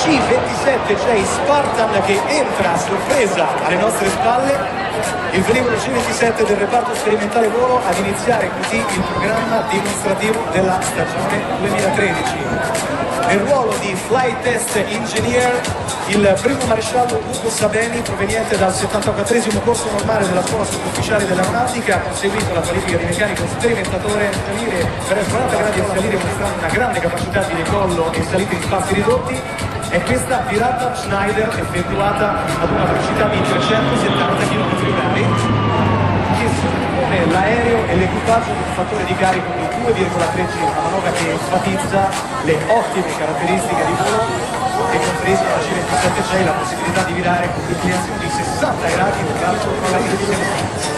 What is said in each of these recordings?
C27J Spartan che entra a sorpresa alle nostre spalle, il velivolo C27 del reparto sperimentale volo, ad iniziare così il programma dimostrativo della stagione 2013. Nel ruolo di Flight Test Engineer il primo maresciallo Ugo Sabeni, proveniente dal 74esimo corso normale della scuola sottufficiale dell'aeronautica, ha conseguito la qualifica di meccanico sperimentatore per 40 gradi a salire, mostrando una grande capacità di decollo e salite in spazi ridotti. È questa virata Schneider effettuata ad una velocità di 370 km/h che suppone l'aereo e l'equipaggio di un fattore di carico di 2,3 G, una manovra che enfatizza le ottime caratteristiche di volo e compresa la C27J la possibilità di virare con inclinazioni di 60 gradi verso la linea.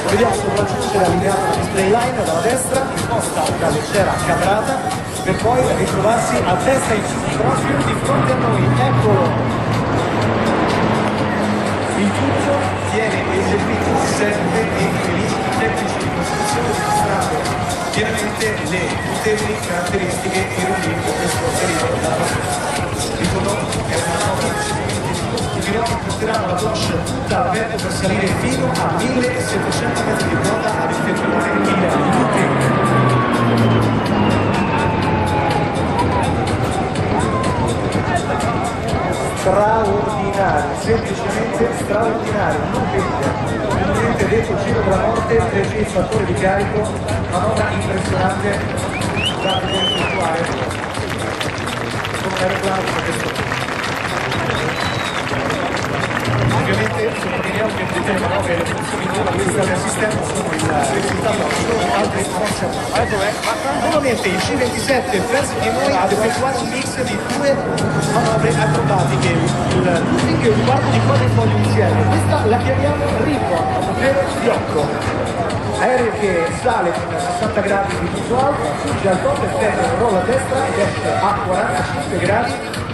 Lo vediamo sopraggiungere allineato alla display line dalla destra, imposta una leggera cabrata, per poi ritrovarsi a testa in su proprio di fronte a noi. Eccolo! Il tutto viene eseguito sempre e i tecnici di costruzione dimostrando pienamente le notevoli caratteristiche aerodinamiche del suo periodo dalla passata. Il prodotto è una nota i piloti porteranno la cloche tutta al vento per salire fino a 1700 metri di quota ad effettuare il looping. Straordinario, semplicemente straordinario, non vede, ovviamente detto giro della morte, 3G il fattore di carico, manovra impressionante da poter effettuare con un aeroplano come questo. Ovviamente sottolineiamo che tutte le manovre e le funzioni del sistema sono il risultato di altri concept. Nuovamente il C27 verso di noi ad effettuare un mix di due manovre acrobatiche, il looping e il quarto di quadrifoglio insieme. Questa la chiamiamo ribbon, ovvero fiocco. Aereo che sale con 60 gradi di punto alto, giunge al top esterno, rolla a destra ed esce a 45 gradi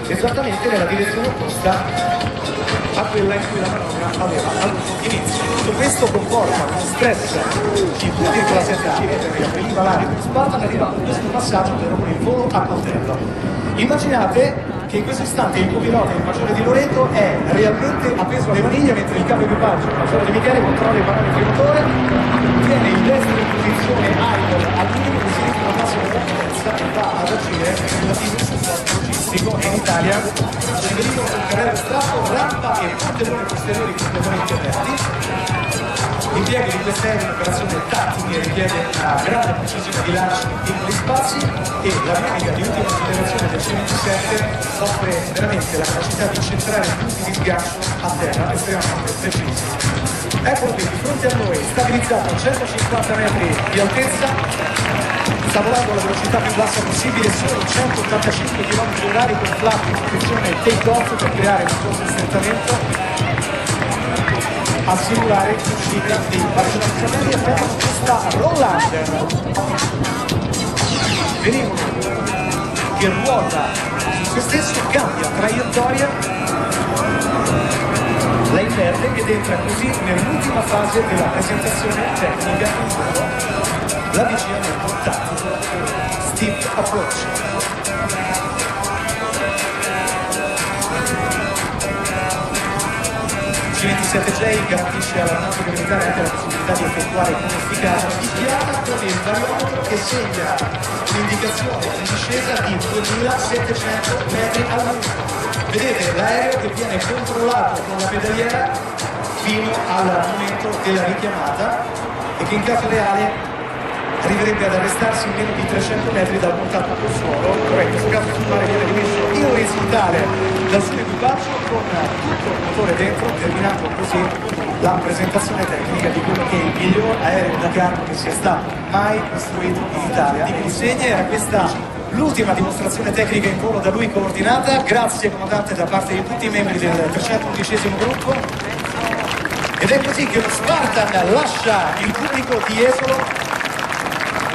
esattamente nella direzione opposta a quella in cui la manovra aveva avuto inizio. Tutto questo comporta uno stress di 2,7 km per l'imbalare di Spartan, arrivando a questo passaggio ovvero con il volo a coltello. Immaginate che in questo istante il copilota, il maggiore di Loreto, è realmente appeso alle maniglie mentre il capo equipaggio, il maggiore di Michele, controlla i parametri motore, tiene il destro in posizione idle al minimo che significa la massima della potenza e va ad agire relativo supporto logistico. E in Italia c'è velivolo con carrello estratto, rampa e portellone posteriori completamente aperti. L'impiego di quest'aereo in operazione tattica richiede una grande precisione di lancio in piccoli spazi e l'avianica di ultima generazione del C27 offre veramente la capacità di centrare punti di sgancio a terra estremamente precisi. Eccolo qui, di fronte a noi, stabilizzato a 150 metri di altezza, sta volando alla velocità più bassa possibile, solo 185 km/h con flap in posizione take-off per creare un corso di strettamento, a simulare l'uscita dei paracaduti. Abbiamo questa roll-under, velivolo che ruota su se stesso, cambia traiettoria, la inverte ed entra così nell'ultima fase della presentazione tecnica in volo, l'avvicinamento tattico, steep approach. Il C27J garantisce all'aeronautica militare anche la possibilità di effettuare con efficacia picchiata con il variometro che segna un'indicazione in discesa di 2700 metri al minuto. Vedete l'aereo che viene controllato con la pedaliera fino al momento della richiamata e che in caso reale arriverebbe ad arrestarsi in meno di 300 metri dal contatto col suolo. Ora in questo caso il mare viene rimesso in orizzontale dal suo equipaggio con tutto il motore dentro, terminando così la presentazione tecnica di quello che è il miglior aereo da cargo che sia stato mai costruito in Italia. Di consegna era questa l'ultima dimostrazione tecnica in volo da lui coordinata. Grazie comandante da parte di tutti i membri del 311° gruppo. Ed è così che lo Spartan lascia il pubblico di Jesolo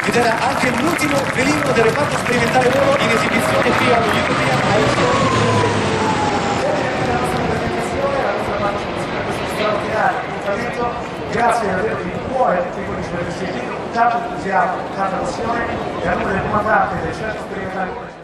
ed era anche l'ultimo velivolo del reparto sperimentale volo in esibizione qui allo European Aerospace. Grazie davvero di cuore a tutti quelli che ci avete seguito, tanto entusiasmo, tanta passione e a nome del comandante del centro sperimentale